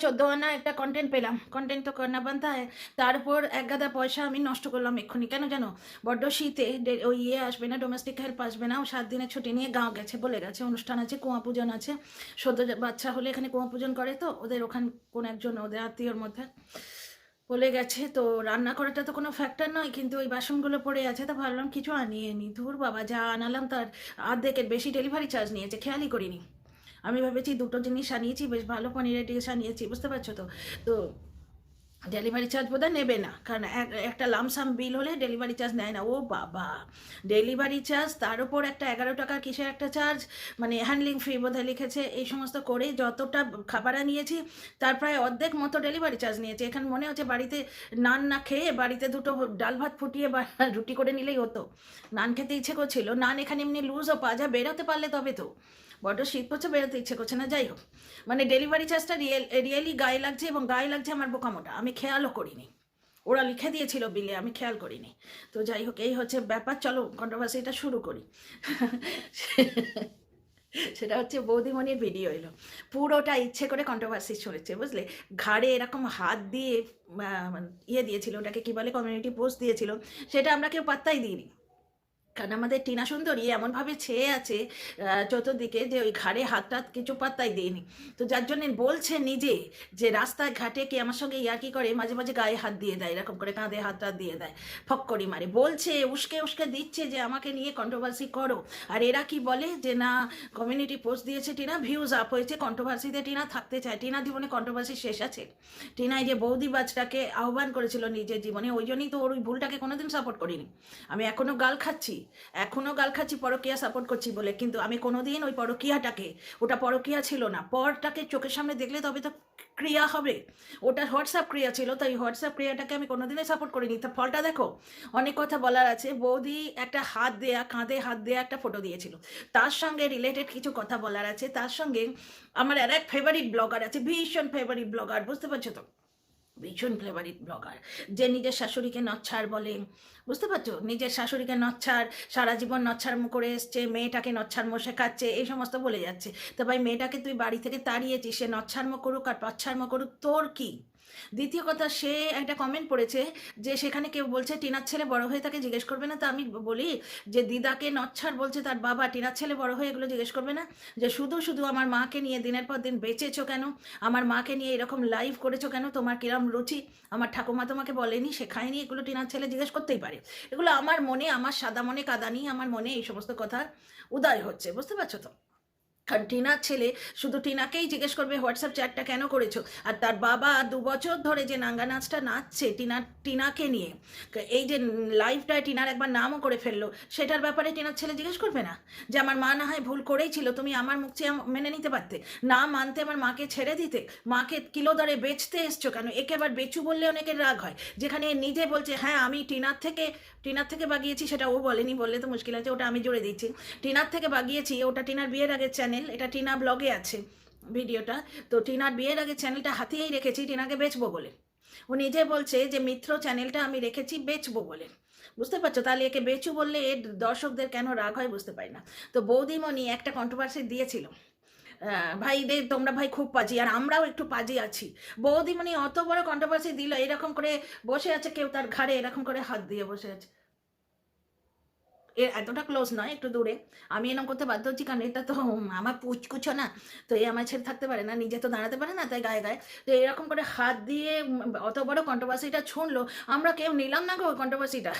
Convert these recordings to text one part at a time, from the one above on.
14 আনা একটা কন্টেন্ট পেলাম, কন্টেন্ট তো করনা বানতা হয়। তার উপর এক গাদা পয়সা আমি নষ্ট করলাম এক্ষুনি। কেন জানো? বড্ড শীতে ওই আসবে না, ডোমেস্টিক হেল্প আসবে না, ও 7 দিনের ছুটি নিয়ে গাঁও গেছে, বলে গেছে অনুষ্ঠান আছে, কুয়া পূজন আছে। সদ্য বাচ্চা হলে এখানে কুয়া পূজন করে, তো ওদের ওখান কোন একজন ওদের আত্মীয়র মধ্যে বলে গেছে। তো রান্না করাটা তো কোনো ফ্যাক্টর নয়, কিন্তু ওই বাসনগুলো পড়ে আছে, তো ভাবলাম কিছু আনিয়ে নি। ধুর বাবা, যা আনালাম তার অর্ধেকের বেশি ডেলিভারি চার্জ নিয়েছে, খেয়ালই করিনি। আমি ভেবেছি দুটো জিনিস আনিয়েছি, বেশ ভালো পনিরের ডিশ আনিয়েছি, বুঝতে পারছো তো। তো ডেলিভারি চার্জ বোধহয় নেবে না, কারণ একটা লামসাম বিল হলে ডেলিভারি চার্জ নেয় না। ও বাবা, ডেলিভারি চার্জ, তার উপর একটা 11 টাকার কিসের একটা চার্জ, মানে হ্যান্ডলিং ফি বোধহয় লিখেছে। এই সমস্ত করে যতটা খাবার নিয়েছি তার প্রায় অর্ধেক মতো ডেলিভারি চার্জ নিয়েছে। এখানে মনে হচ্ছে বাড়িতে নান না খেয়ে বাড়িতে দুটো ডাল ভাত ফুটিয়ে বা রুটি করে নিলেই হতো। নান খেতে ইচ্ছে করছিল, নান এখানে এমনি লুজও পাওয়া যায়, বেরোতে পারলে তবে তো। বড্ড শীত করছে, বেরোতে ইচ্ছে করছে না। যাই হোক, মানে ডেলিভারি চার্জটা রিয়েলি গায়ে লাগছে, এবং গায়ে লাগছে আমার বোকামোটা, আমি খেয়ালও করিনি। ওরা লিখে দিয়েছিল বিলে, আমি খেয়াল করিনি। তো যাই হোক, এই হচ্ছে ব্যাপার। চলো কন্ট্রোভার্সিটা শুরু করি। সেটা হচ্ছে বৌদিমণির ভিডিও এলো, পুরোটা ইচ্ছে করে কন্ট্রোভার্সি ছড়েছে, বুঝলে। ঘাড়ে এরকম হাত দিয়ে ইয়ে দিয়েছিল, ওটাকে কি বলে, কমিউনিটি পোস্ট দিয়েছিল, সেটা আমরা কেউ পাত্তাই দিইনি। কারণ আমাদের টিনা সুন্দরী এমনভাবে ছেয়ে আছে চতুর্দিকে, যে ওই ঘাড়ে হাতটা কিছু পাত্তাই দিইনি। তো যার জন্য বলছে নিজে, যে রাস্তায় ঘাটে কি আমার সঙ্গে ইয়ার্কি করে, মাঝে মাঝে গায়ে হাত দিয়ে দেয়, এরকম করে কাঁধে হাতটা দিয়ে দেয়, ফক্করি মারে, বলছে উস্কে উস্কে দিচ্ছে যে আমাকে নিয়ে কন্ট্রোভার্সি করো। আর এরা কি বলে যে না, কমিউনিটি পোস্ট দিয়েছে টিনা, ভিউজ আপ হয়েছে, কন্ট্রোভার্সিতে টিনা থাকতে চায়। টিনা জীবনে কন্ট্রোভার্সি শেষ আছে। টিনা এই যে বৌদিবাজটাকে আহ্বান করেছিল নিজের জীবনে, ওই জন্যই তো ওর ওই ভুলটাকে কোনোদিন সাপোর্ট করিনি। আমি এখনো গাল খাচ্ছি, পরকীয়া সাপোর্ট করছি বলে, কিন্তু আমি কোনোদিন ওই পরকীয়াটাকে, ওটা পরকীয়া ছিল না, পরটাকে চোখের সামনে দেখলে তবে তো ক্রিয়া হবে। ওটা হোয়াটসঅ্যাপ ক্রিয়া ছিল, তাই হোয়াটসঅ্যাপ ক্রিয়াটাকে আমি কোনোদিনই সাপোর্ট করিনি। তা ফলটা দেখো। অনেক কথা বলার আছে। বৌদি একটা হাত দেয়া, কাঁধে হাত দেয়া একটা ফটো দিয়েছিল, তার সঙ্গে রিলেটেড কিছু কথা বলার আছে। তার সঙ্গে আমার আর এক ফেভারিট ব্লগার আছে, ভীষণ ফেভারিট ব্লগার, বুঝতে পারছো তো, ভীষণ ফেভারিট ব্লগার, যে নিজের শাশুড়িকে নচ্ছার বলে, বুঝতে পারছো, নিজের শাশুড়িকে নচ্ছার, সারা জীবন নচ্ছারমো করে এসছে, মেয়েটাকে নচ্ছারমো শেখাচ্ছে, এই সমস্ত বলে যাচ্ছে। তো ভাই, মেয়েটাকে তুই বাড়ি থেকে তাড়িয়েছিস, সে নচ্ছারমো করুক আর টচ্ছারমো করুক, তোর কি? দ্বিতীয় কথা, সে একটা কমেন্ট পড়েছে যে সেখানে কেউ বলছে টিনার ছেলে বড় হয়ে তাকে জিজ্ঞেস করবে না। তা আমি বলি যে দিদাকে নচ্ছার বলছে তার বাবা, টিনার ছেলে বড় হয়ে এগুলো জিজ্ঞেস করবে না? যে শুধু শুধু আমার মাকে নিয়ে দিনের পর দিন বেঁচেছো কেন, আমার মাকে নিয়ে এরকম লাইভ করেছো কেন, তোমার কিরম রুচি? আমার ঠাকুমা তোমাকে বলেনি, শেখায়নি? এগুলো টিনার ছেলে জিজ্ঞেস করতেই পারে। এগুলো আমার মনে, আমার সাদা মনে কাদানি, আমার মনে এই সমস্ত কথা উদয় হচ্ছে, বুঝতে পারছো তো। কারণ টিনার ছেলে শুধু টিনাকেই জিজ্ঞেস করবে হোয়াটসঅ্যাপ চ্যাটটা কেন করেছো, আর তার বাবা 2 বছর ধরে যে নাঙ্গা নাচটা নাচছে টিনাকে নিয়ে, এই যে লাইফটায় টিনার একবার নামও করে ফেললো, সেটার ব্যাপারে টিনার ছেলে জিজ্ঞেস করবে না? যে আমার মা না হয় ভুল করেই ছিল, তুমি আমার মুখ চেয়ে মেনে নিতে পারতে, না মানতে আমার মাকে ছেড়ে দিতে, মাকে কিলো দরে বেচতে এসছো কেন? একে আবার বেচু বললে অনেকের রাগ হয়, যেখানে নিজে বলছে হ্যাঁ আমি টিনার থেকে বাগিয়েছি, সেটা ও বলেনি, বললে তো মুশকিল আছে, ওটা আমি জুড়ে দিচ্ছি। টিনার থেকে বাগিয়েছি, ওটা টিনার বিয়ের আগের চ্যানেল, এটা টিনা ব্লগে আছে ভিডিওটা। তো টিনার বিয়ের আগে চ্যানেলটা হাতিয়েই রেখেছি টিনাকে বেচবো বলে। ও নিজে বলছে যে মিত্র চ্যানেলটা আমি রেখেছি বেচবো বলে, বুঝতে পারছো? তাহলে একে বেচু বললে এর দর্শকদের কেন রাগ হয় বুঝতে পারি না। তো বৌদিমণি একটা কন্ট্রোভার্সি দিয়েছিল, ভাই রে তোমরা ভাই খুব পাজি, আর আমরাও একটু পাজি আছি। বৌদিমণি অত বড় কন্ট্রোভার্সি দিল, এরকম করে বসে আছে, কেউ তার ঘাড়ে এরকম করে হাত দিয়ে বসে আছে। এর এতটা ক্লোজ নয়, একটু দূরে। আমি এরকম করতে বাধ্য হচ্ছি কারণ এটা তো আমার পুচকুছো না, তো এই আমার ছেড়ে থাকতে পারে না, নিজে তো দাঁড়াতে পারে না, তাই গায়ে গায়ে। তো এরকম করে হাত দিয়ে অত বড় কন্ট্রোভার্সিটা শুনলো, আমরা কেউ নিলাম না গো কন্ট্রোভার্সিটা।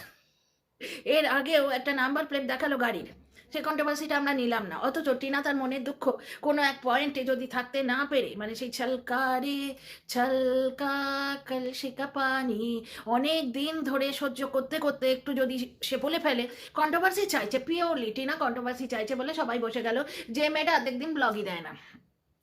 এর আগেও একটা নাম্বার প্লেট দেখালো গাড়ির, সে কন্ট্রোভার্সিটা আমরা নিলাম না। অথচ টিনা তার মনের দুঃখ কোনো এক পয়েন্টে যদি থাকতে না পেরে, মানে সেই ছলকা ছলকা কলসিকা পানি, অনেক দিন ধরে সহ্য করতে করতে একটু যদি সে বলে ফেলে কন্ট্রোভার্সি চাইছে, পিওরলি টিনা কন্ট্রোভার্সি চাইছে বলে সবাই বসে গেল, যে মেয়েটা অর্ধেক দিন ব্লগই দেয় না।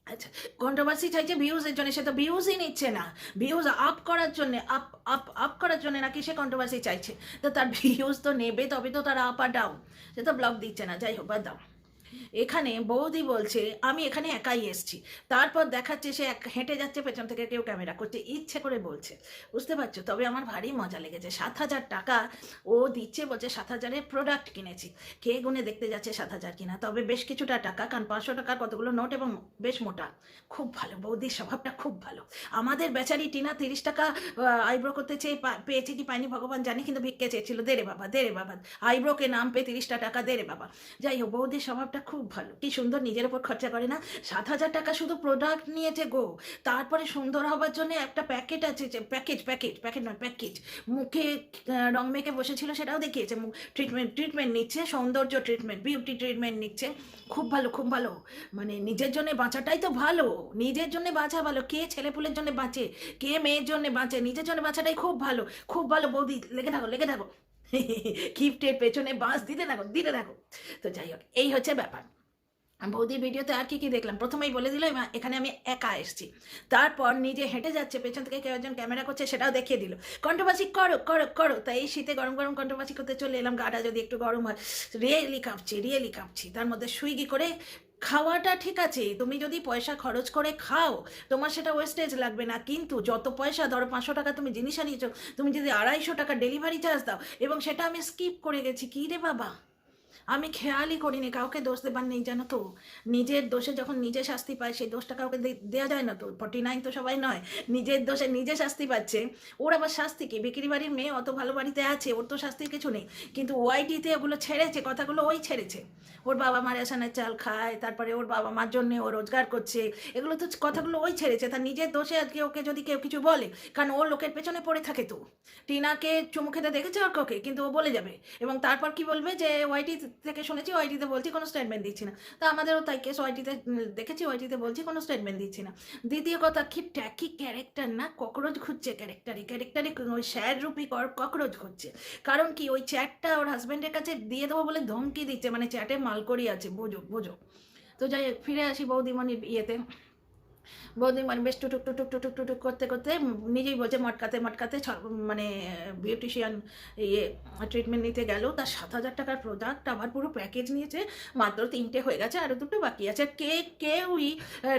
আচ্ছা, কন্ট্রোভার্সি চাইছে ভিউজের জন্য, সে তো ভিউজই নিচ্ছে না, ভিউজ আপ করার জন্য, আপ আপ আপ করার জন্য নাকি সে কন্ট্রোভার্সি চাইছে। তো তার ভিউজ তো নেবে, তবে তো তার আপ আর ডাউন, সে তো ব্লগ দিচ্ছে না। যাই হোক, বাদ দাও। এখানে বৌদি বলছে আমি এখানে একাই এসছি, তারপর দেখাচ্ছে সে হেঁটে যাচ্ছে, পেছন থেকে কেউ ক্যামেরা করছে, ইচ্ছে করে বলছে, বুঝতে পারছো? তবে আমার ভারী মজা লেগেছে। 7,000 টাকা ও দিচ্ছে, বলছে 7,000-এর প্রোডাক্ট কিনেছি। কে গুনে দেখতে যাচ্ছে 7,000 কিনা, তবে বেশ কিছুটা টাকা, কারণ 500 টাকার কতগুলো নোট এবং বেশ মোটা। খুব ভালো, বৌদির স্বভাবটা খুব ভালো। আমাদের বেচারি টিনা 30 টাকা আইব্রো করতে চেয়ে পেয়েছে কি পায়নি ভগবান জানে, কিন্তু ভিক্ষে চেয়েছিল, দে রে বাবা, দে রে বাবা, আইব্রোকে নাম পেয়ে 30টা টাকা, দে রে বাবা। যাই হোক, বৌদির স্বভাবটা খুব ভালো, কি সুন্দর নিজের ওপর খরচা করে না। 7,000 টাকা শুধু প্রোডাক্ট নিয়েছে গো। তারপরে সুন্দর হবার জন্য একটা প্যাকেট আছে, যে প্যাকেজ প্যাকেট প্যাকেট নয় প্যাকেজ, মুখে রং মেখে বসেছিল, সেটাও দেখিয়েছে। ট্রিটমেন্ট নিচ্ছে, সৌন্দর্য ট্রিটমেন্ট, বিউটি ট্রিটমেন্ট নিচ্ছে। খুব ভালো, খুব ভালো। মানে নিজের জন্য বাঁচাটাই তো ভালো, নিজের জন্য বাঁচা ভালো। কে ছেলেপুলের জন্য বাঁচে, কে মেয়ের জন্য বাঁচে, নিজের জন্য বাঁচাটাই খুব ভালো, খুব ভালো। বৌদি লেগে থাকো, লেগে থাকো। গিফটের পেছনে বাঁশ দিতে থাকো, দিতে থাকো। তো যাই হোক, এই হচ্ছে ব্যাপার। বৌদির ভিডিওতে আর কি কি দেখলাম, প্রথমেই বলে দিল এখানে আমি একা এসেছি। তারপর নিজে হেঁটে যাচ্ছে, পেছন থেকে কেউ একজন ক্যামেরা করছে, সেটাও দেখিয়ে দিল। কন্ট্রোভার্সি করো করো করো, তাই এই শীতে গরম গরম কন্ট্রোভার্সি করতে চলে এলাম। গাটা যদি একটু গরম হয়, রিয়েলি কাঁপছি, রিয়েলি কাঁপছি। তার মধ্যে সুইগি করে খাওয়াটা ঠিক আছে, তুমি যদি পয়সা খরচ করে খাও তোমার সেটা ওয়েস্টেজ লাগবে না, কিন্তু যত পয়সা, ধরো 500 টাকা তুমি জিনিস আনিয়েছো, তুমি যদি 250 টাকা ডেলিভারি চার্জ দাও, এবং সেটা আমি স্কিপ করে গেছি, কী রে বাবা, আমি খেয়ালই করিনি। কাউকে দোষ দেবার নেই, জানো তো। নিজের দোষে যখন নিজে শাস্তি পায়, সেই দোষটা কাউকে দেওয়া যায় না তো। 49 তো সবাই নয়। নিজের দোষে নিজে শাস্তি পাচ্ছে, ওর আবার শাস্তি কি? বিক্রি বাড়ির মেয়ে অত ভালো বাড়িতে আছে, ওর তো শাস্তির কিছু নেই। কিন্তু ওয়াইটিতে ওগুলো ছেড়েছে, কথাগুলো ওই ছেড়েছে। ওর বাবা মা রেশনের চাল খায়, তারপরে ওর বাবা মার জন্য ও রোজগার করছে, এগুলো তো কথাগুলো ওই ছেড়েছে। তার নিজের দোষে আজকে ওকে যদি কেউ কিছু বলে, কারণ ও লোকের পেছনে পড়ে থাকে তো। টিনাকে চুমু খেতে দেখেছে ওর কাউকে, কিন্তু ও বলে যাবে, এবং তারপর কি বলবে যে ওয়াইটি থেকে শুনেছি, ওয়াইটিতে বলছি, কোনো স্টেটমেন্ট দিচ্ছি না। তা আমাদেরও তাই কেস, ওয়াইটিতে দেখেছি, ওয়াইটিতে বলছি, কোনো স্টেটমেন্ট দিচ্ছি না। দ্বিতীয় কথা, কি ট্যাকি ক্যারেক্টার না, ককরোচ ঘুরছে ক্যারেক্টারে ওই স্যার রূপী ককরোচ ঘুরছে। কারণ কি, ওই চ্যাটটা ওর হাজব্যান্ডের কাছে দিয়ে দেবো বলে ধমকি দিচ্ছে, মানে চ্যাটে মালকড়ি আছে, বোঝো বোঝো। তো যাই হোক, ফিরে আসি বৌদিমণির ইয়েতে। বৌদি মানে বেশ টুটুক টুটুক টুটুক টুটুক করতে করতে নিজেই বলছে, মটকাতে মটকাতে মানে বিউটিশিয়ান ইয়ে ট্রিটমেন্ট নিতে গেল। তার 7,000 টাকার প্রোডাক্ট আবার পুরো প্যাকেজ নিয়েছে, মাত্র 3টে হয়ে গেছে, আরও 2টো বাকি আছে। কেউই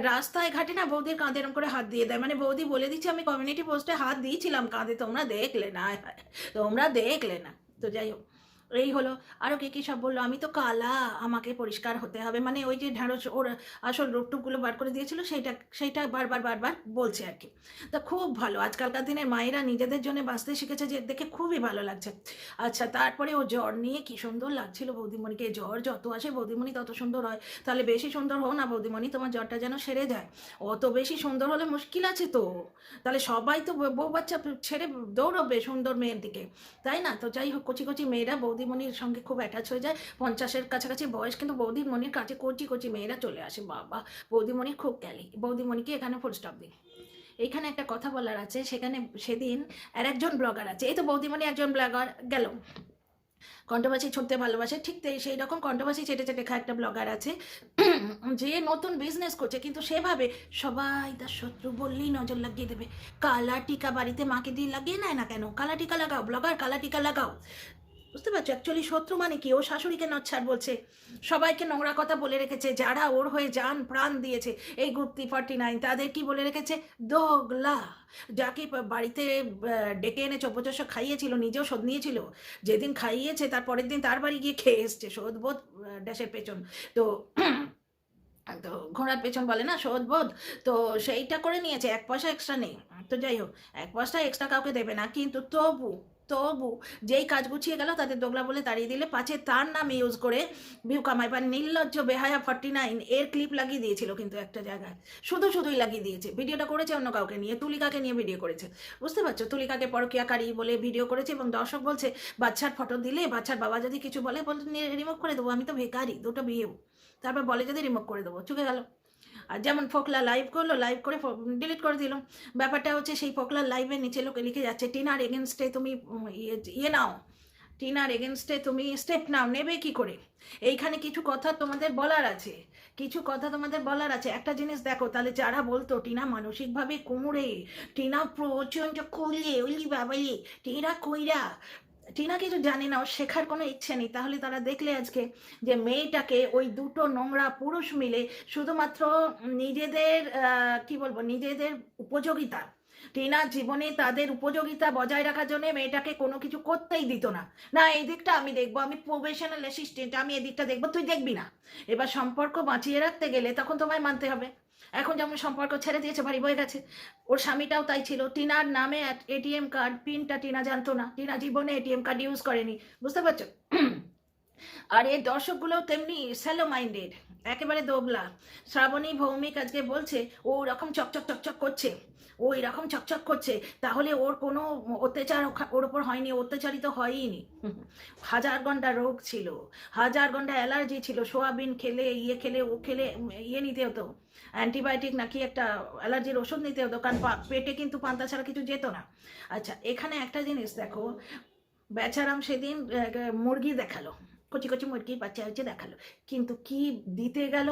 রাস্তায় ঘাটে না বৌদির কাঁধে এরম করে হাত দিয়ে দেয়। মানে বৌদি বলে দিচ্ছে, আমি কমিউনিটি পোস্টে হাত দিয়েছিলাম কাঁধে, তোমরা দেখলে না, তোমরা দেখলে না। তো যাই হোক, এই হলো। আরও কে কী সব বললো, আমি তো কালা, আমাকে পরিষ্কার হতে হবে, মানে ওই যে ঢ্যাঁড়স ওর আসল রূপটুকগুলো বার করে দিয়েছিল, সেইটা বারবার বারবার বলছে আর কি। তা খুব ভালো, আজকালকার দিনের মায়েরা নিজেদের জন্য বাঁচতে শিখেছে, যে দেখে খুবই ভালো লাগছে। আচ্ছা, তারপরে ও জ্বর নিয়ে কি সুন্দর লাগছিল বৌদিমণিকে। জ্বর যত আসে বৌদিমণি তত সুন্দর হয়। তাহলে বেশি সুন্দর হও না বৌদিমণি, তোমার জ্বরটা যেন সেরে যায়। অত বেশি সুন্দর হলে মুশকিল আছে তো। তাহলে সবাই তো বউ বাচ্চা ছেড়ে দৌড়বে সুন্দর মেয়ের দিকে, তাই না? তো যাই হোক, কচি কচি মেয়েরা বৌদিমণির সঙ্গে খুব অ্যাটাচ হয়ে যায়। 50-এর কাছাকাছি বয়স, কিন্তু বৌদিমণির কাছে কচি কচি মেয়েরা চলে আসে। বাবা, বৌদিমণির খুব ক্যালি। বৌদিমণিকে এখানে ফুল স্টপ দিই। এইখানে একটা কথা বলার আছে, সেখানে সেদিন আর একজন ব্লগার আছে, এই তো বৌদিমণি একজন ব্লগার গেল, কন্ট্রোভার্সি ছুটতে ভালোবাসে, ঠিক সেই রকম কন্ট্রোভার্সি চেটে চেটে খায় একটা ব্লগার আছে, যে নতুন বিজনেস করছে, কিন্তু সেভাবে সবাই তার শত্রু বললেই নজর লাগিয়ে দেবে। কালা টিকা বাড়িতে মাকে দিয়ে লাগিয়ে নেয় না কেন? কালা টিকা লাগাও ব্লগার, কালা টিকা লাগাও। বুঝতে পারছো? অ্যাকচুয়ালি শত্রু মানে কি? ও শাশুড়িকে নচ্ছাড় বলছে, সবাইকে নোংরা কথা বলে রেখেছে, যারা ওর হয়ে যান প্রাণ দিয়েছে, এই গ্রুপ 49, তাদের কি বলে রেখেছে? দোগলা। যাকে বাড়িতে ডেকে এনে চোপচস্য খাইয়েছিল, নিজেও শোধ নিয়েছিল, যেদিন খাইয়েছে তার পরের দিন তার বাড়ি গিয়ে খেয়ে এসছে, শোধবোধ ড্যাশের পেছন। তো তো ঘোড়ার পেছন বলে না, শোধবোধ। তো সেইটা করে নিয়েছে, 1 পয়সা এক্সট্রা নেই। তো যাই হোক, 1 পয়সা এক্সট্রা কাউকে দেবে না, কিন্তু তবু তবু যেই কাজ গুছিয়ে গেল তাদের দোগলা বলে তাড়িয়ে দিলে, পাছে তার নাম ইউজ করে ভিউ কামাই। বা নির্লজ্জ বেহায়া 49 এর ক্লিপ লাগিয়ে দিয়েছিল, কিন্তু একটা জায়গায় শুধুই লাগিয়ে দিয়েছে। ভিডিওটা করেছে অন্য কাউকে নিয়ে, তুলিকাকে নিয়ে ভিডিও করেছে, বুঝতে পারছো? তুলিকাকে পরকীয়াকারী বলে ভিডিও করেছে, এবং দর্শক বলছে বাচ্চার ফটো দিলে বাচ্চার বাবা যদি কিছু বলে রিমুভ করে দেবো, আমি তো বেকারি, 2টো বিয়েও, তারপর বলে যদি রিমুভ করে দেবো, চুকে গেল। আর যেমন ফোকলা লাইভ করলো, লাইভ করে ডিলিট করে দিল। ব্যাপারটা হচ্ছে, সেই ফোকলার লাইভের নিচে লোকে লিখে যাচ্ছে, টিনার এগেনস্টে তুমি ইয়ে নাও, টিনার এগেনস্টে তুমি স্টেপ নাও। নেবে কি করে? এইখানে কিছু কথা তোমাদের বলার আছে, কিছু কথা তোমাদের বলার আছে। একটা জিনিস দেখো, তাহলে যারা বলতো টিনা মানসিকভাবে কুঁড়ে, টিনা প্রচণ্ড খুললে, ওলি বাবালি, টিনা কইরা, টিনা কিছু জানে না, ওর শেখার কোনো ইচ্ছে নেই। তাহলে তারা দেখলে আজকে যে মেয়েটাকে ওই দুটো নোংরা পুরুষ মিলে শুধুমাত্র নিজেদের কি বলবো, নিজেদের উপযোগিতা, টিনার জীবনে তাদের উপযোগিতা বজায় রাখার জন্য মেয়েটাকে কোনো কিছু করতেই দিত না। না এই দিকটা আমি দেখবো, আমি প্রফেশনাল অ্যাসিস্ট্যান্ট, আমি এই দিকটা দেখবো, তুই দেখবি না। এবার সম্পর্ক বাঁচিয়ে রাখতে গেলে তখন তোমায় মানতে হবে। এখন যেমন সম্পর্ক ছেড়ে দিয়েছে, বাড়ি বয়ে গেছে, ওর স্বামীটাও তাই ছিল। টিনার নামে এটিএম কার্ড পিনটা টিনা জানতো না, টিনা জীবনে এটিএম কার্ড ইউজ করেনি, বুঝতে পারছো? আর এই দর্শকগুলো তেমনি স্যালো মাইন্ডেড, একেবারে দোগলা। শ্রাবণী ভৌমিক আজকে বলছে ও ওরকম চকচক চকচক করছে, ও এরকম চকচক করছে, তাহলে ওর কোনো অত্যাচার ওর ওপর হয়নি, অত্যাচারিত হয়ইনি। হাজার ঘন্টা রোগ ছিল, হাজার ঘন্টা অ্যালার্জি ছিল, সোয়াবিন খেলে ইয়ে খেলে ও খেলে ইয়ে নিতে হতো, অ্যান্টিবায়োটিক নাকি একটা অ্যালার্জির ওষুধ নিতে হতো, কারণ পেটে কিন্তু পান্তা ছাড়া কিছু যেত না। আচ্ছা এখানে একটা জিনিস দেখো, বেচারাম সেদিন মুরগি দেখালো, কচি কচি মুরগির বাচ্চা হচ্ছে দেখালো, কিন্তু কি দিতে গেল,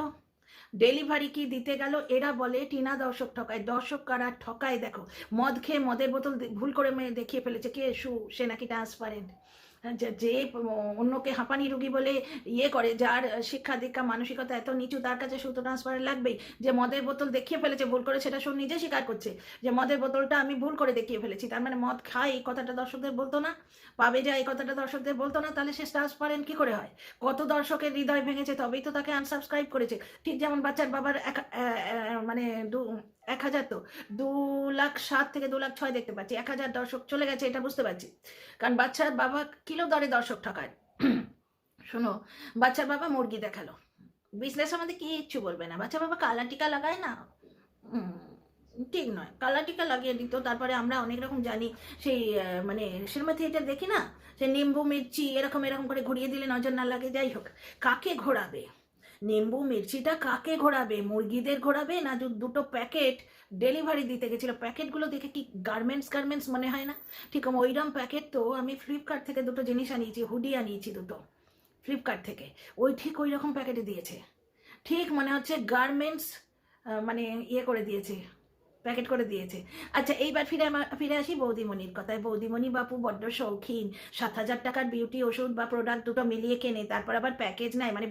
ডেলিভারি কি দিতে গেল। এরা বলে টিনা দর্শক ঠকায়, দর্শক কারা ঠকায় দেখো, মদ খেয়ে মদের বোতল ভুল করে মেয়ে দেখিয়ে ফেলেছে কে, সে নাকি ট্রান্সপারেন্ট, যে অন্যকে হাঁপানি রুগী বলে ইয়ে করে, যার শিক্ষা দীক্ষা মানসিকতা এত নিচু, তার কাছে সুতো ট্রান্সপারেন্ট লাগবেই। যে মদের বোতল দেখিয়ে ফেলেছে ভুল করে, সেটা সে নিজে স্বীকার করছে যে মদের বোতলটা আমি ভুল করে দেখিয়ে ফেলেছি, তার মানে মদ খায় এই কথাটা দর্শকদের বলতো না, পাবে যায় এই কথাটা দর্শকদের বলতো না, তাহলে সে ট্রান্সপারেন্ট কি করে হয়? কত দর্শকের হৃদয় ভেঙেছে, তবেই তো তাকে আনসাবস্ক্রাইব করেছে। ঠিক যেমন বাচ্চার বাবার মানে 1,000, তো 2,07,000 থেকে 2,06,000 দেখতে পাচ্ছি, 1,000 দর্শক চলে গেছে, এটা বুঝতে পারছি। কারণ বাচ্চার বাবা কিলো দরে দর্শক ঠকায়। শোনো, বাচ্চার বাবা মুরগি দেখালো, বিজনেস আমাদের কিচ্ছু বলবে না, বাচ্চার বাবা কালা টিকা লাগায় না, ঠিক নয়, কালা টিকা লাগিয়ে দিত। তারপরে আমরা অনেক রকম জানি, সেই মানে সিনেমা থিয়েটার দেখি না, সে নিম্বু মির্চি এরকম এরকম করে ঘুরিয়ে দিলে নজর না লাগে। যাই হোক, কাকে ঘোরাবে নিম্বু মির্চিটা, কাকে ঘোরাবে? মুরগিদের ঘোরাবে না দুটো প্যাকেট ডেলিভারি দিতে গেছিলো, প্যাকেটগুলো দেখে কি গার্মেন্টস মনে হয় না? ঠিক ওইরকম প্যাকেট তো আমি ফ্লিপকার্ট থেকে দুটো জিনিস আনিয়েছি, হুডি আনিয়েছি দুটো ফ্লিপকার্ট থেকে, ওই ঠিক ওই রকম প্যাকেটে দিয়েছে, ঠিক মনে হচ্ছে গার্মেন্টস মানে ইয়ে করে দিয়েছে, প্যাকেট করে দিয়েছে। আচ্ছা এইবার ফিরে আসি বৌদিমণির কথায়। বৌদিমণি বাপু বড্ড শৌখিন, 7,000 টাকার বিউটি ওষুধ বা প্রোডাক্ট দুটো মিলিয়ে কেনে, তারপর আবার প্যাকেজ নেয়, মানে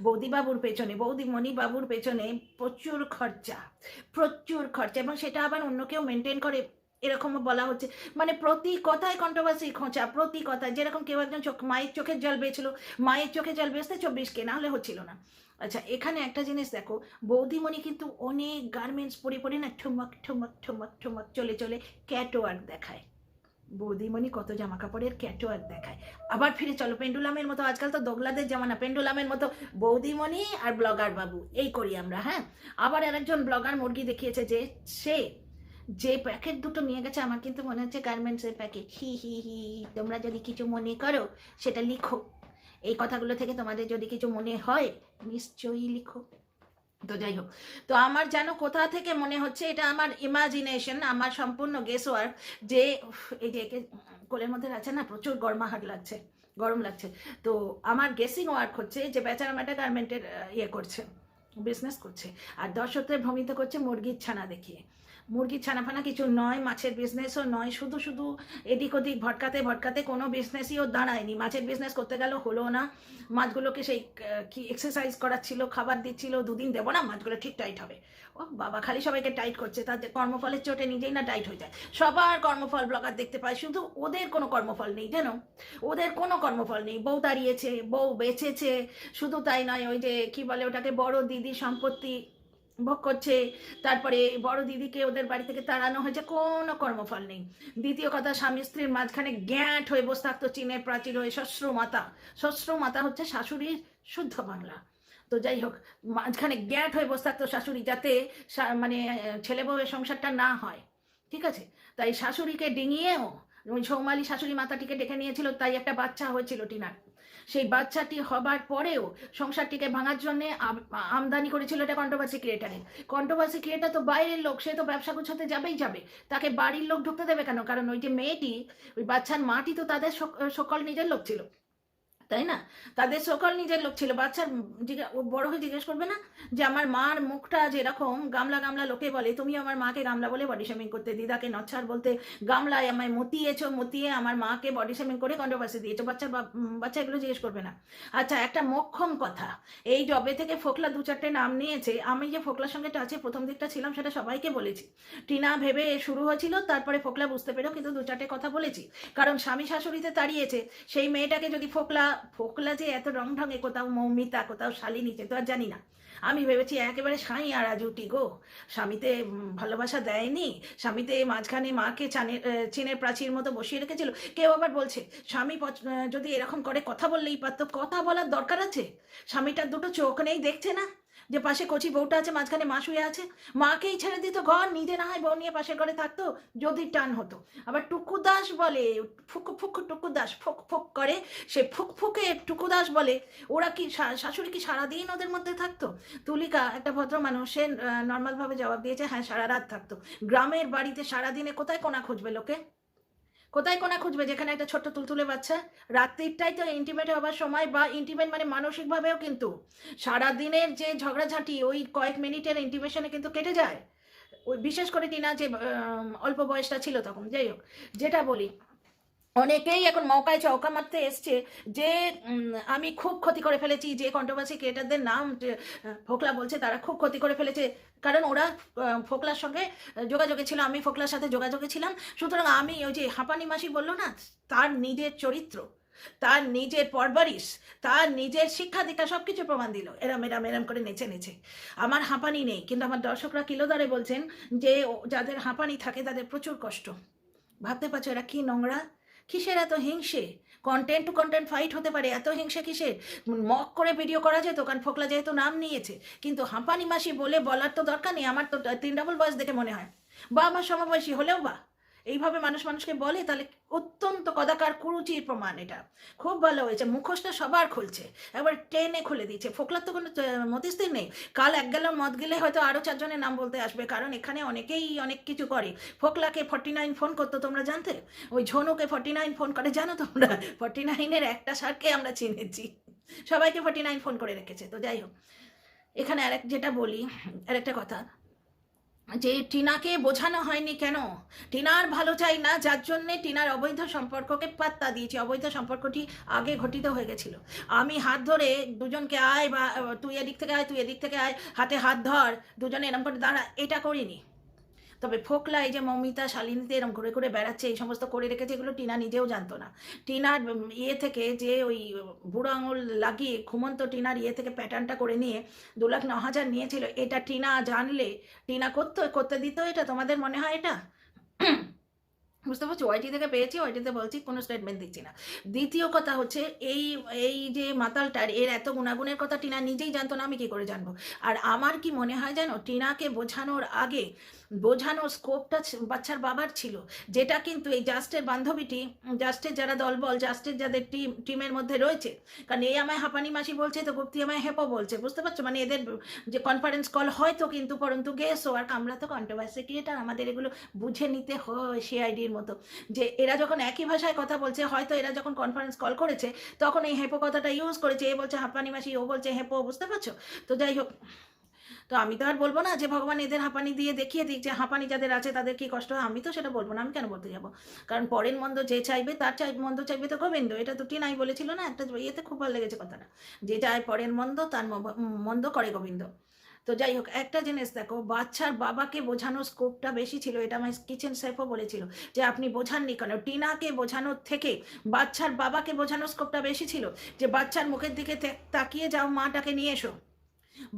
বৌদিবাবুর পেছনে, বৌদিমণি বাবুর পেছনে প্রচুর খরচা, প্রচুর খরচা, এবং সেটা আবার অন্য কেউ মেনটেন করে, এরকম বলা হচ্ছে। মানে প্রতি কথায় কন্ট্রোভার্সি খোঁচা, প্রতি কথায়। যেরকম কেউ একজন মায়ের চোখের জল বেয়েছিল, মায়ের চোখে জল বেসতে 24K, না হলে হচ্ছিল না। আচ্ছা এখানে একটা জিনিস দেখো, বৌদিমণি কিন্তু অনেক গার্মেন্টস পরে পরে না ঠুমক ঠুমক ঠুমক ঠুমক চলে চলে ক্যাটওয়ার্ক দেখায়। বৌদিমণি কত জামা কাপড়ের ক্যাটওয়ার্ক দেখায়। আবার ফিরে চলো পেন্ডুলামের মতো, আজকাল তো দোগলাদের জামানা, পেন্ডুলামের মতো বৌদিমণি আর ব্লগার বাবু এই করি আমরা। হ্যাঁ, আবার আরেকজন ব্লগার মুরগি দেখিয়েছে যে সে যে প্যাকেট দুটো নিয়ে গেছে, আমার কিন্তু মনে হচ্ছে গার্মেন্টসের প্যাকেট। হি হি হি, তোমরা যদি কিছু মনে করো সেটা লিখো, এই কথাগুলো থেকে তোমাদের যদি কিছু মনে হয় নিশ্চয়ই লিখো। তো যাই হোক, তো আমার যেন কোথা থেকে মনে হচ্ছে, এটা আমার ইমাজিনেশন, আমার সম্পূর্ণ গেস ওয়ার্ক, যে এই যে কোলের মধ্যে আছে না, প্রচুর গরমাহাট লাগছে, গরম লাগছে, তো আমার গেসিং ওয়ার্ক হচ্ছে যে বেচারা ম্যাটা গার্মেন্টের ইয়ে করছে, বিজনেস করছে, আর দর্শকদের ভ্রমিত করছে মুরগির ছানা দেখিয়ে। মুরগির ছানাফানা কিছু নয়, মাছের বিজনেসও নয়, শুধু শুধু এদিক ওদিক ভটকাতে ভটকাতে কোনো বিজনেসই ও দাঁড়ায়নি। মাছের বিজনেস করতে গেল, হলো না। মাছগুলোকে সেই কি এক্সারসাইজ করাচ্ছিল, খাবার দিচ্ছিল, 2 দিন দেবো না মাছগুলো ঠিক টাইট হবে। ও বাবা, খালি সবাইকে টাইট করছে, তাদের কর্মফলের চোটে নিজেই না টাইট হয়ে যায়। সবার কর্মফল ব্লগার দেখতে পায়, শুধু ওদের কোনো কর্মফল নেই, জানো, ওদের কোনো কর্মফল নেই। বউ দাঁড়িয়েছে, বউ বেঁচেছে, শুধু তাই নয়, ওই যে কি বলে ওটাকে, বড় দিদি সম্পত্তি ভোগ করছে, তারপরে বড় দিদিকে ওদের বাড়ি থেকে তাড়ানো হয়েছে, কোনো কর্মফল নেই। দ্বিতীয় কথা, স্বামী স্ত্রীর মাঝখানে গ্যাঁট হয়ে বসে থাকতো চীনের প্রাচীর হয়ে শ্বশ্রুমাতা। শ্বশ্রুমাতা হচ্ছে শাশুড়ির শুদ্ধ বাংলা। তো যাই হোক, মাঝখানে গ্যাঁট হয়ে বসে থাকতো শাশুড়ি, যাতে মানে ছেলে বউয়ের সংসারটা না হয়, ঠিক আছে? তাই শাশুড়িকে ডিঙিয়েও ওই সৌমালি শাশুড়ি মাতাটিকে ডেকে নিয়েছিল, তাই একটা বাচ্চা হয়েছিল টিনার। সেই বাচ্চাটি হবার পরেও সংসারটিকে ভাঙার জন্য আমদানি করেছিল এটা কন্ট্রোভার্সি ক্রিয়েটারের। কন্ট্রোভার্সি ক্রিয়েটার তো বাইরের লোক, সে তো ব্যবসা গুছাতে যাবেই যাবে, তাকে বাড়ির লোক ঢুকতে দেবে কেন? কারণ ওই যে মেয়েটি, ওই বাচ্চার মাটি তো তাদের সকল নিজের লোক ছিল। তাই না? তাদের সকল নিজের লোক ছিল। বাচ্চার ও বড় হয়ে জিজ্ঞেস করবে না যে আমার মার মুখটা যেরকম গামলা গামলা, লোকে বলে তুমি আমার মাকে গামলা বলে বডি শেমিং করতে, দিদাকে নচ্ছার বলতে, গামলায় আমায় মতিয়েছো, মতিয়ে আমার মাকে বডি শেমিং করে কন্ট্রোভার্সি দিয়েছো। বাচ্চা এগুলো জিজ্ঞেস করবে না। আচ্ছা, একটা মোক্ষম কথা, এই জবে থেকে ফোকলা 2-4টে নাম নিয়েছে, আমি যে ফোকলার সঙ্গে টাচে প্রথম দিকটা ছিলাম সেটা সবাইকে বলেছি। টিনা ভেবে শুরু হয়েছিল, তারপরে ফোকলা বুঝতে পেরেও কিন্তু 2-4টে কথা বলেছি। কারণ স্বামী শাশুড়িতে তাড়িয়েছে, সেই মেয়েটাকে যদি ফোকলা যে এত রং ঢঙে, কোথাও মৌমিতা, কোথাও শালিনী, তো আর জানি না। আমি ভেবেছি একেবারে সাঁই আর আজুটি গো, স্বামীতে ভালোবাসা দেয়নি, স্বামীতে মাঝখানে মাকে চীনের প্রাচীর মতো বসিয়ে রেখেছিল। কেউ আবার বলছে স্বামী যদি এরকম করে কথা বললেই পারতো, কথা বলার দরকার আছে? স্বামীটার দুটো চোখ নেই, দেখছে না যে পাশে কচি বউটা আছে, মাঝখানে মা শুয়ে আছে? মাকেই ছেড়ে দিত ঘর, নিজে না হয় বউ নিয়ে পাশের ঘরে থাকতো যদি টান হতো। আবার টুকু দাস বলে, ফুক ফুক টুকু দাস ফুক ফুক করে, সে ফুক ফুকে টুকু দাস বলে। ওরা কি শাশুড়ি কি সারাদিন ওদের মধ্যে থাকতো? তুলিকা একটা ভদ্র মানুষ, সে নর্মালভাবে জবাব দিয়েছে হ্যাঁ সারা রাত থাকতো। গ্রামের বাড়িতে সারাদিনে কোথায় কোনা খুঁজবে লোকে? কোথায় কোনা খুঁজবে যেখানে একটা ছোট্ট তুলতুলে বাচ্চা? রাত্রিটাই তো ইন্টিমেট হবার সময়, বা ইন্টিমেট মানে মানসিকভাবেও কিন্তু সারাদিনের যে ঝগড়াঝাঁটি ওই কয়েক মিনিটের ইন্টিমেশনে কিন্তু কেটে যায়। ওই বিশেষ করে টিনা যে অল্প বয়সটা ছিল তখন। যাই হোক, যেটা বলি, অনেকেই এখন মৌকায় চৌকা মারতে এসছে যে আমি খুব ক্ষতি করে ফেলেছি, যে কন্ট্রোভার্সি ক্রিয়েটারদের নাম ফোকলা বলছে তারা খুব ক্ষতি করে ফেলেছে, কারণ ওরা ফোকলার সঙ্গে যোগাযোগে ছিল, আমি ফোকলার সাথে যোগাযোগে ছিলাম। সুতরাং আমি ওই যে হাঁপানি মাসি বললো না, তার নিজের চরিত্র, তার নিজের পরবারিশ, তার নিজের শিক্ষা দীক্ষা সব কিছু প্রমাণ দিল। এরম এরম এরম করে নেচে নেচে। আমার হাঁপানি নেই, কিন্তু আমার দর্শকরা কিলোদারে বলছেন যে যাদের হাঁপানি থাকে তাদের প্রচুর কষ্ট। ভাবতে পারছো এরা কি নোংরা, কিসের এত হিংসে? কন্টেন্ট টু কন্টেন্ট ফাইট হতে পারে, এত হিংসে কিসের? মক করে ভিডিও করা যেত, কারণ ফোকলা যেহেতু নাম নিয়েছে। কিন্তু হাঁপানি মাসি বলে বলার তো দরকার নেই। আমার তো 3 ডাবল বয়স দেখে মনে হয়, বা আমার সমবয়সী হলেও বা এইভাবে মানুষকে বলে, তাহলে অত্যন্ত কদাকার কুরুচির প্রমাণ। এটা খুব ভালো হয়েছে, মুখোশটা সবার খুলছে, একবার টেনে খুলে দিচ্ছে। ফোকলার তো কোনো মতিস্থির নেই, কাল 1 গ্যালন মদ গেলে হয়তো আরও 4 জনের নাম বলতে আসবে, কারণ এখানে অনেকেই অনেক কিছু করে। ফোকলাকে 49 ফোন করতো, তোমরা জানতে? ওই ঝনুকে 49 ফোন করে, জানো তোমরা? 49-এর একটা সারকে আমরা চিনেছি, সবাইকে 49 ফোন করে রেখেছে। তো যাই হোক, এখানে যেটা বলি, আরেকটা কথা, যে টিনাকে বোঝানো হয়নি কেন? টিনার ভালো চাই না, যার জন্যে টিনার অবৈধ সম্পর্ককে পাত্তা দিয়েছি। অবৈধ সম্পর্কটি আগে ঘটিত হয়ে গেছিল। আমি হাত ধরে দুজনকে আয়, বা তুই এদিক থেকে আয়, তুই এদিক থেকে আয়, হাতে হাত ধর, দুজনে এরম করে দাঁড়া, এটা করিনি। তবে ফোকলা এই যে মৌমিতা, শালিনীতে এরম ঘুরে ঘুরে বেড়াচ্ছে, এই সমস্ত করে রেখেছে, এগুলো টিনা নিজেও জানতো না। টিনার ইয়ে থেকে যে ওই বুড়ো আঙুল লাগিয়ে ঘুমন্ত টিনার ইয়ে থেকে প্যাটার্নটা করে নিয়ে 2,09,000 নিয়েছিল, এটা টিনা জানলে টিনা করতে দিত এটা? তোমাদের মনে হয় এটা? বুঝতে পারছো? ওয়াইটি থেকে পেয়েছি, ওয়াইটিতে বলছি, কোনো স্টেটমেন্ট দিচ্ছি না। দ্বিতীয় কথা হচ্ছে, এই এই যে মাতালটার এর এত গুণাগুণের কথা টিনা নিজেই জানতো না, আমি কি করে জানবো? আর আমার কি মনে হয় জানো, টিনাকে বোঝানোর আগে বোঝানোর স্কোপটা বাচ্চার বাবার ছিল, যেটা কিন্তু এই জাস্টের বান্ধবীটি, জাস্টের যারা দলবল, জাস্টের যাদের টিমের মধ্যে রয়েছে, কারণ এই আমায় হাঁপানি মাসি বলছে, তো গুপ্তি আমায় হেপো বলছে, বুঝতে পারছো? মানে এদের যে কনফারেন্স কল হয়তো, কিন্তু পরন্তু গেছো, আর আমরা তো কন্ট্রোভার্সি ক্রিয়েটার, আমাদের এগুলো বুঝে নিতে হয় সিআইডির মতো। যে এরা যখন একই ভাষায় কথা বলছে, হয়তো এরা যখন কনফারেন্স কল করেছে তখন এই হেপো কথাটা ইউজ করেছে, এ বলছে হাঁপানি মাসি, ও বলছে হেপো, বুঝতে পারছো? তো যাই হোক, তো আমি তো আর বলবো না যে ভগবান এদের হাঁপানি দিয়ে দেখিয়ে দিক যে হাঁপানি যাদের আছে তাদের কি কষ্ট হয়, আমি তো সেটা বলবো না। আমি কেন বলতে যাবো? কারণ পরের মন্দ যে চাইবে, তার মন্দ চাইবে তো গোবিন্দ। এটা তো টিনাই বলেছিল না একটা ইয়েতে, খুব ভালো লেগেছে কথাটা, যে চায় পরের মন্দ, তার মন্দ করে গোবিন্দ। তো যাই হোক, একটা জিনিস দেখো, বাচ্চার বাবাকে বোঝানোর স্কোপটা বেশি ছিল, এটা আমার কিচেন শেফও বলেছিল যে আপনি বোঝাননি কেন। টিনাকে বোঝানোর থেকে বাচ্চার বাবাকে বোঝানোর স্কোপটা বেশি ছিল, যে বাচ্চার মুখের দিকে তাকিয়ে যাও, মাটাকে নিয়ে এসো।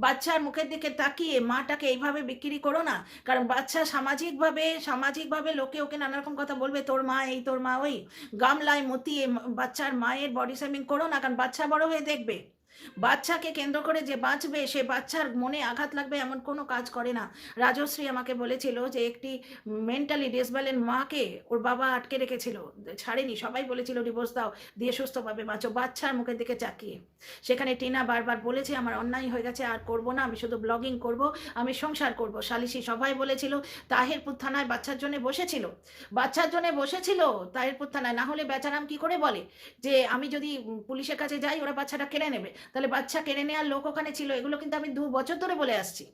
বাচ্চার মুখের দিকে তাকিয়ে মাটাকে এইভাবে বিক্রি করো না, কারণ বাচ্চা সামাজিকভাবে লোকে ওকে নানা রকম কথা বলবে, তোর মা এই, তোর মা ওই। গামলায় মতিয়ে বাচ্চার মায়ের বডি শেমিং করো না, কারণ বাচ্চা বড় হয়ে দেখবে বাচ্চাকে কেন্দ্র করে যে বাঁচবে, সে বাচ্চার মনে আঘাত লাগবে এমন কোনো কাজ করে না। রাজশ্রী আমাকে বলেছিল যে একটি মেন্টালি ডিসব্যালেন্স মাকে ওর বাবা আটকে রেখেছিল, ছাড়েনি, সবাই বলেছিল ডিভোর্স দাও, দিয়ে সুস্থভাবে বাঁচো, বাচ্চার মুখের দিকে চাকিয়ে। সেখানে টিনা বারবার বলেছে আমার অন্যায় হয়ে গেছে, আর করব না, আমি শুধু ব্লগিং করব, আমি সংসার করব। সালিশি সবাই বলেছিল, তাহিরপুর থানায় বাচ্চার জন্য বসেছিল, বাচ্চার জন্য বসেছিল তাহিরপুর থানায়, না হলে বেচারাম কি করে বলে যে আমি যদি পুলিশের কাছে যাই ওরা বাচ্চাটা কেড়ে নেবে, তাহলে বাচ্চা কেড়ে নেওয়ার লোক ওখানে ছিল। এগুলো কিন্তু আমি 2 বছর ধরে বলে আসছি,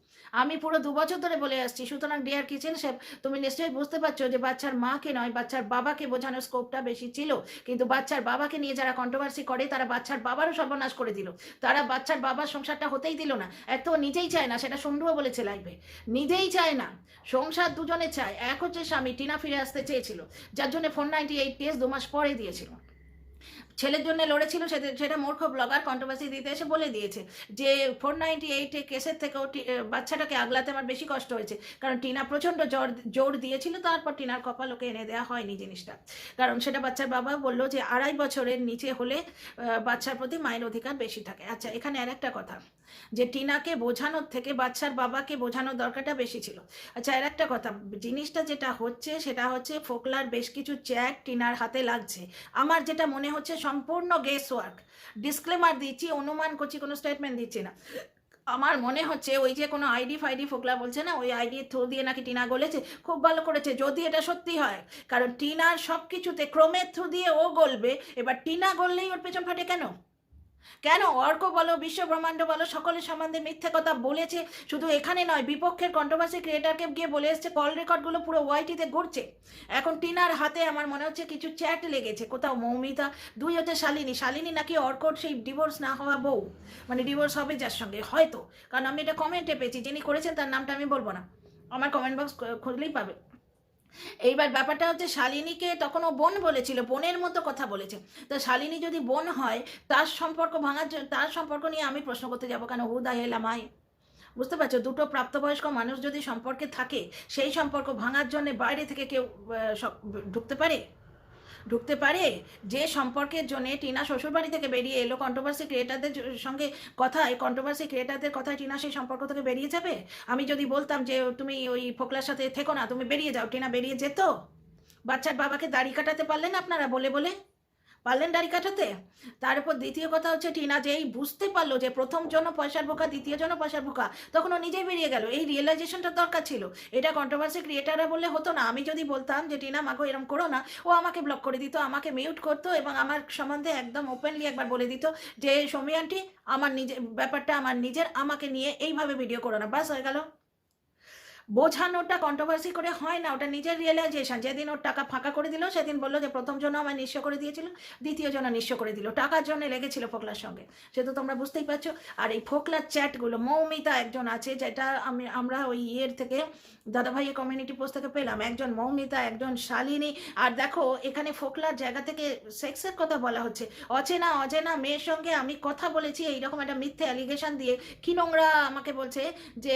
আমি পুরো 2 বছর ধরে বলে আসছি। সুতরাং ডিয়ার কিচেন শেফ, তুমি নিশ্চয়ই বুঝতে পারছো যে বাচ্চার মাকে নয়, বাচ্চার বাবাকে বোঝানোর স্কোপটা বেশি ছিল। কিন্তু বাচ্চার বাবাকে নিয়ে যারা কন্ট্রোভার্সি করে তারা বাচ্চার বাবারও সর্বনাশ করে দিল, তারা বাচ্চার বাবার সংসারটা হতেই দিল না। এক তো নিজেই চায় না, সেটা সন্ডুও বলেছে লাইভে, নিজেই চায় না, সংসার দুজনে চায়। এক হচ্ছে স্বামী, টিনা ফিরে আসতে চেয়েছিল, যার জন্য 498 কেস 2 মাস পরে দিয়েছিল। ছেলের জন্য লড়েছিল, সেটা মূর্খ ব্লগার কন্ট্রোভার্সি দিতে এসে বলে দিয়েছে যে 498 কেসের থেকেও বাচ্চাটাকে আগলাতে আমার বেশি কষ্ট হয়েছে, কারণ টিনা প্রচণ্ড জোর দিয়েছিল, তারপর টিনার কপাল ওকে এনে দেওয়া হয়নি জিনিসটা। কারণ সেটা বাচ্চার বাবা বললো যে 2.5 বছরের নিচে হলে বাচ্চার প্রতি মায়ের অধিকার বেশি থাকে। আচ্ছা, এখানে আর একটা কথা, যে টিনাকে বোঝানোর থেকে বাচ্চার বাবাকে বোঝানোর দরকারটা বেশি ছিল। আচ্ছা, আর একটা কথা, জিনিসটা যেটা হচ্ছে সেটা হচ্ছে ফোকলার বেশ কিছু চ্যাট টিনার হাতে লাগছে। আমার যেটা মনে হচ্ছে সম্পূর্ণ গেস ওয়ার্ক, ডিসক্লেমার দিচ্ছি, অনুমান করছি, কোনো স্টেটমেন্ট দিচ্ছি না। আমার মনে হচ্ছে ওই যে কোনো আইডি ফাইডি ফোকলা বলছে না, ওই আইডি থ্রু দিয়ে নাকি টিনা গলেছে, খুব ভালো করেছে যদি এটা সত্যি হয়। কারণ টিনার সব কিছুতে ক্রমের থ্রু দিয়ে ও গলবে, এবার টিনা গললেই ওর পেছন ফাটে কেন? কেন অর্ক বলো, বিশ্ব ব্রহ্মাণ্ড বলো, সকলের সম্বন্ধে মিথ্যে কথা বলেছে। শুধু এখানে নয়, বিপক্ষের কন্ট্রোভার্সি ক্রিয়েটারকে গিয়ে বলে এসছে, কল রেকর্ডগুলো পুরো ওয়াইটিতে ঘুরছে। এখন টিনার হাতে আমার মনে হচ্ছে কিছু চ্যাট লেগেছে, কোথাও মৌমিতা, 2 হচ্ছে শালিনী নাকি অর্কর সেই ডিভোর্স না হওয়া বউ, মানে ডিভোর্স হবে যার সঙ্গে হয়তো, কারণ আমি এটা কমেন্টে পেয়েছি, যিনি করেছেন তার নামটা আমি বলবো না, আমার কমেন্ট বক্স খুঁজলেই পাবে। এইবার ব্যাপারটা হচ্ছে শালিনীকে তখন ও বোন বলেছিল, বোনের মতো কথা বলেছে। তো শালিনী যদি বোন হয়, তার সম্পর্ক ভাঙার জন্য, তার সম্পর্ক নিয়ে আমি প্রশ্ন করতে যাবো কেন? হু দা হেল এম আই? বুঝতে পারছো, দুটো প্রাপ্তবয়স্ক মানুষ যদি সম্পর্কে থাকে, সেই সম্পর্ক ভাঙার জন্য বাইরে থেকে কেউ ঢুকতে পারে? যে সম্পর্কের জন্য টিনা শ্বশুরবাড়ি থেকে বেরিয়ে এলো, কন্ট্রোভার্সি ক্রিয়েটারদের সঙ্গে কন্ট্রোভার্সি ক্রিয়েটারদের কথায় টিনা সেই সম্পর্ক থেকে বেরিয়ে যাবে? আমি যদি বলতাম যে তুমি ওই ফোকলার সাথে থেকো না, তুমি বেরিয়ে যাও, টিনা বেরিয়ে যেত? বাচ্চার বাবাকে দাড়ি কাটাতে পারলেন আপনারা বলে বলে? পারলেন দাড়ি কাটাতে? তার উপর দ্বিতীয় কথা হচ্ছে, টিনা যেই বুঝতে পারলো যে প্রথম জন পয়সার বোকা, দ্বিতীয় জন পয়সার বোকা, তখন ও নিজেই বেরিয়ে গেল। এই রিয়েলাইজেশনটা দরকার ছিল। এটা কন্ট্রোভার্সি ক্রিয়েটাররা বললে হতো না। আমি যদি বলতাম যে টিনা মাগো এরম করো না, ও আমাকে ব্লক করে দিত, আমাকে মিউট করতো, এবং আমার সম্বন্ধে একদম ওপেনলি একবার বলে দিত যে সৌমি আন্টি, আমার নিজের ব্যাপারটা আমার নিজের, আমাকে নিয়ে এইভাবে ভিডিও করো না, বাস হয়ে গেল। বোঝানোটা কন্ট্রোভার্সি করে হয় না, ওটা নিজের রিয়েলাইজেশন। যেদিন ওর টাকা ফাঁকা করে দিল, সেদিন বললো যে প্রথম জন্য আমায় নিঃস্ব করে দিয়েছিল, দ্বিতীয় জন্য নিঃস্ব করে দিল, টাকার জন্য লেগেছিল ফোকলার সঙ্গে, সে তো তোমরা বুঝতেই পারছো। আর এই ফোকলার চ্যাটগুলো, মৌমিতা একজন আছে, যেটা আমরা ওই ইয়ের থেকে, দাদাভাইয়ের কমিউনিটি পোস্ট থেকে পেলাম, একজন মৌমিতা, একজন শালিনী। আর দেখো, এখানে ফোকলার জায়গা থেকে সেক্সের কথা বলা হচ্ছে, অচেনা মেয়ের সঙ্গে আমি কথা বলেছি, এইরকম একটা মিথ্যে অ্যালিগেশন দিয়ে। কি নোংরা আমাকে বলছে যে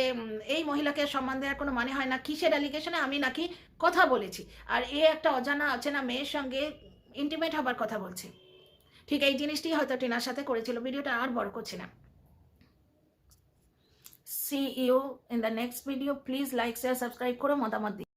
এই মহিলাকে সম্মান দেওয়ার কোনো মানে হয় না, কিসের অ্যালিগেশনে আমি নাকি কথা বলেছি, আর এ একটা অচেনা মেয়ের সঙ্গে ইন্টিমেট হবার কথা বলছে। ঠিক এই জিনিসটি হয়তো টিনার সাথে করেছিল। ভিডিওটা আর বড় করছি না। See you in the next video. Please like, share, subscribe করো, মতামত দিও।